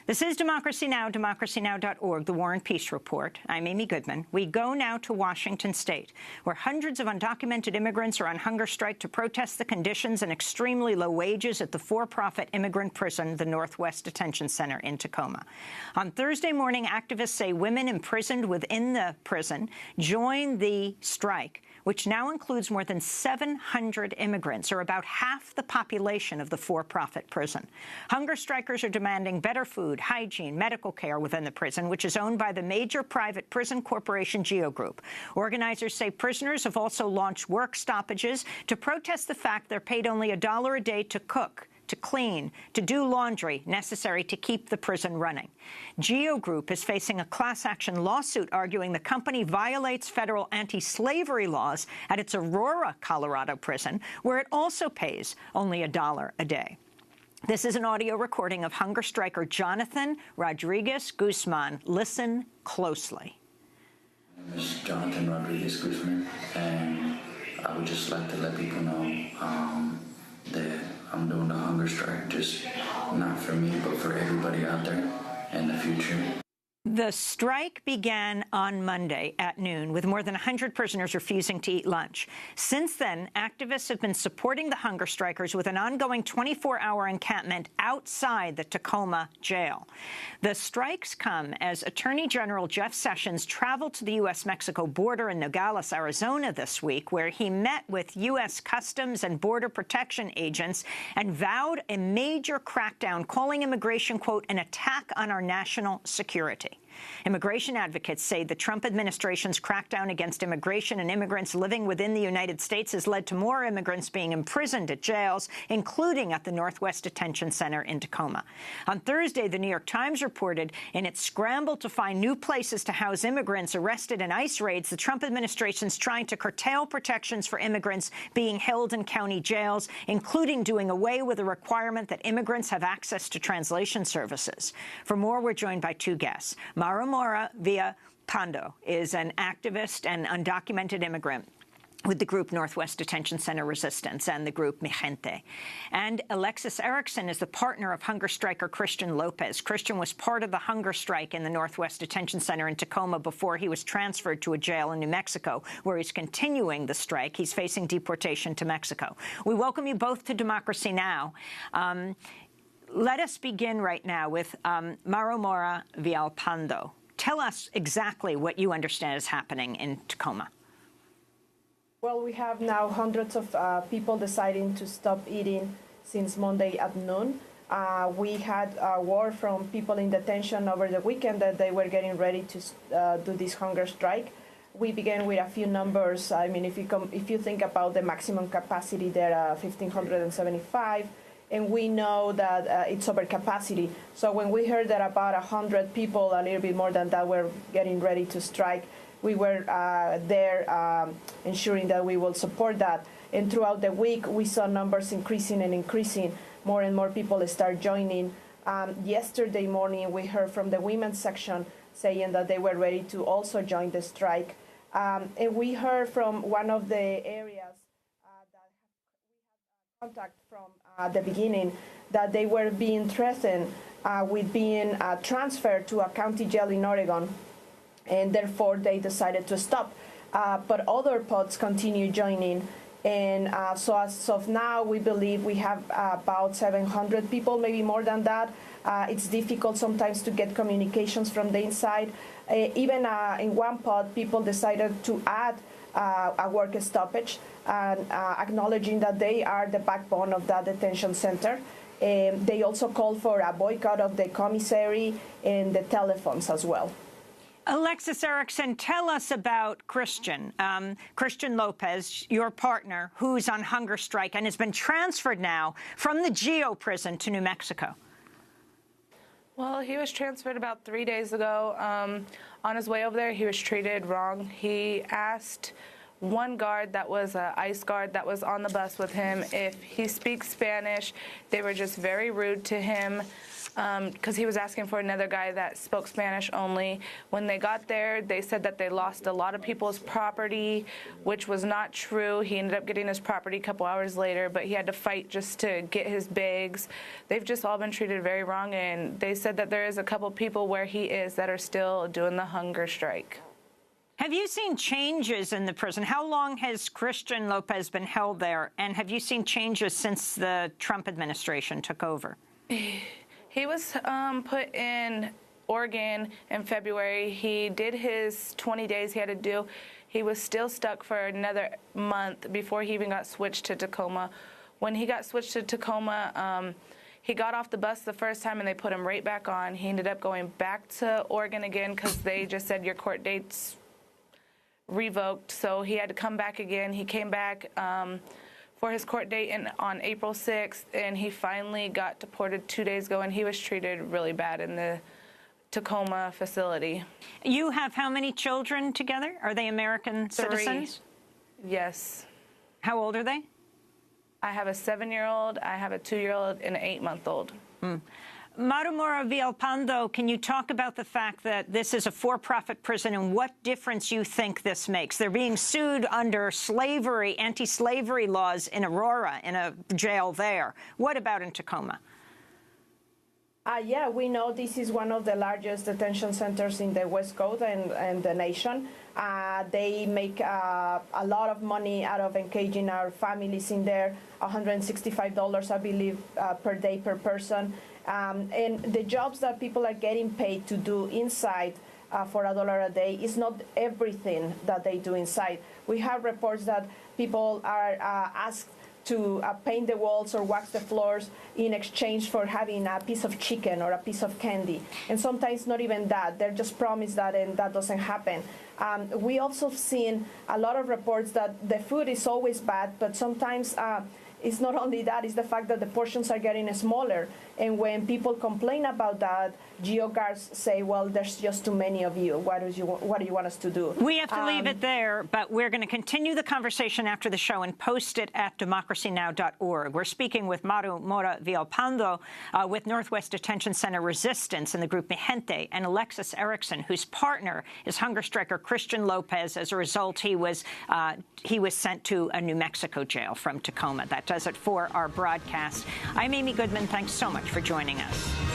This is Democracy Now!, democracynow.org, the War and Peace Report. I'm Amy Goodman. We go now to Washington State, where hundreds of undocumented immigrants are on hunger strike to protest the conditions and extremely low wages at the for-profit immigrant prison, the Northwest Detention Center in Tacoma. On Thursday morning, activists say women imprisoned within the prison joined the strike, which now includes more than 700 immigrants, or about half the population of the for-profit prison. Hunger strikers are demanding better food, hygiene, medical care within the prison, which is owned by the major private prison corporation GEO Group. Organizers say prisoners have also launched work stoppages to protest the fact they're paid only $1 a day to cook, to clean, to do laundry necessary to keep the prison running. GEO Group is facing a class-action lawsuit arguing the company violates federal anti-slavery laws at its Aurora, Colorado prison, where it also pays only $1 a day. This is an audio recording of hunger striker Jonathan Rodriguez Guzman. Listen closely. My name is Jonathan Rodriguez Guzman, and I would just like to let people know that I'm doing the hunger strike, just not for me, but for everybody out there in the future. The strike began on Monday at noon, with more than 100 prisoners refusing to eat lunch. Since then, activists have been supporting the hunger strikers with an ongoing 24-hour encampment outside the Tacoma jail. The strikes come as Attorney General Jeff Sessions traveled to the U.S.-Mexico border in Nogales, Arizona this week, where he met with U.S. Customs and Border Protection agents and vowed a major crackdown, calling immigration, quote, an attack on our national security. Immigration advocates say the Trump administration's crackdown against immigration and immigrants living within the United States has led to more immigrants being imprisoned at jails, including at the Northwest Detention Center in Tacoma. On Thursday, the New York Times reported in its scramble to find new places to house immigrants arrested in ICE raids, the Trump administration's trying to curtail protections for immigrants being held in county jails, including doing away with the requirement that immigrants have access to translation services. For more, we're joined by two guests. Mara Villalpando is an activist and undocumented immigrant with the group Northwest Detention Center Resistance and the group Mi Gente. And Alexis Erickson is the partner of hunger striker Christian Lopez. Christian was part of the hunger strike in the Northwest Detention Center in Tacoma before he was transferred to a jail in New Mexico, where he's continuing the strike. He's facing deportation to Mexico. We welcome you both to Democracy Now! Let us begin right now with Mara Villalpando. Tell us exactly what you understand is happening in Tacoma. Well, we have now hundreds of people deciding to stop eating since Monday at noon. We had word from people in detention over the weekend that they were getting ready to do this hunger strike. We began with a few numbers. I mean, if you think about the maximum capacity there, 1,575. And we know that it's over capacity. So when we heard that about 100 people, a little bit more than that, were getting ready to strike, we were there ensuring that we will support that. And throughout the week, we saw numbers increasing and increasing. More and more people start joining. Yesterday morning, we heard from the women's section saying that they were ready to also join the strike. And we heard from one of the areas that we had contact from the beginning that they were being threatened with being transferred to a county jail in Oregon, and therefore they decided to stop. But other pods continue joining, and so as of now, we believe we have about 700 people, maybe more than that. It's difficult sometimes to get communications from the inside. Even in one pod, people decided to add a work stoppage, and acknowledging that they are the backbone of that detention center. They also called for a boycott of the commissary and the telephones as well. Alexis Erickson, tell us about Christian Lopez, your partner, who's on hunger strike and has been transferred now from the GEO prison to New Mexico. Well, he was transferred about 3 days ago. On his way over there, he was treated wrong. He asked one guard that was an ICE guard that was on the bus with him if he speaks Spanish. They were just very rude to him. because he was asking for another guy that spoke Spanish only. When they got there, they said that they lost a lot of people's property, which was not true. He ended up getting his property a couple hours later, but he had to fight just to get his bags. They've just all been treated very wrong, and they said that there is a couple people where he is that are still doing the hunger strike. Have you seen changes in the prison? How long has Christian Lopez been held there? And have you seen changes since the Trump administration took over? He was put in Oregon in February. He did his 20 days he had to do. He was still stuck for another month before he even got switched to Tacoma. When he got switched to Tacoma, he got off the bus the first time and they put him right back on. He ended up going back to Oregon again because they just said your court date's revoked, so he had to come back again. He came back for his court date on April 6th, and he finally got deported 2 days ago, and he was treated really bad in the Tacoma facility. You have how many children together? Are they American citizens? 3. Yes. How old are they? I have a 7-year-old, I have a 2-year-old, and an 8-month-old. Maru Mora Villalpando, can you talk about the fact that this is a for-profit prison and what difference you think this makes? They're being sued under slavery, anti-slavery laws in Aurora, in a jail there. What about in Tacoma? Yeah, we know this is one of the largest detention centers in the West Coast and the nation. They make a lot of money out of engaging our families in there, $165, I believe, per day per person. And the jobs that people are getting paid to do inside for $1 a day is not everything that they do inside. We have reports that people are asked to paint the walls or wax the floors in exchange for having a piece of chicken or a piece of candy. And sometimes not even that. They're just promised that, and that doesn't happen. We also have seen a lot of reports that the food is always bad, but sometimes it's not only that, it's the fact that the portions are getting smaller. And when people complain about that, GEO guards say, well, there's just too many of you. What do you want us to do? We have to leave it there, but we're going to continue the conversation after the show and post it at democracynow.org. We're speaking with Maru Mora Villalpando with Northwest Detention Center Resistance and the group Mi Gente, and Alexis Erickson, whose partner is hunger striker Christian Lopez. As a result, he was sent to a New Mexico jail from Tacoma. That does it for our broadcast. I'm Amy Goodman. Thanks so much for joining us.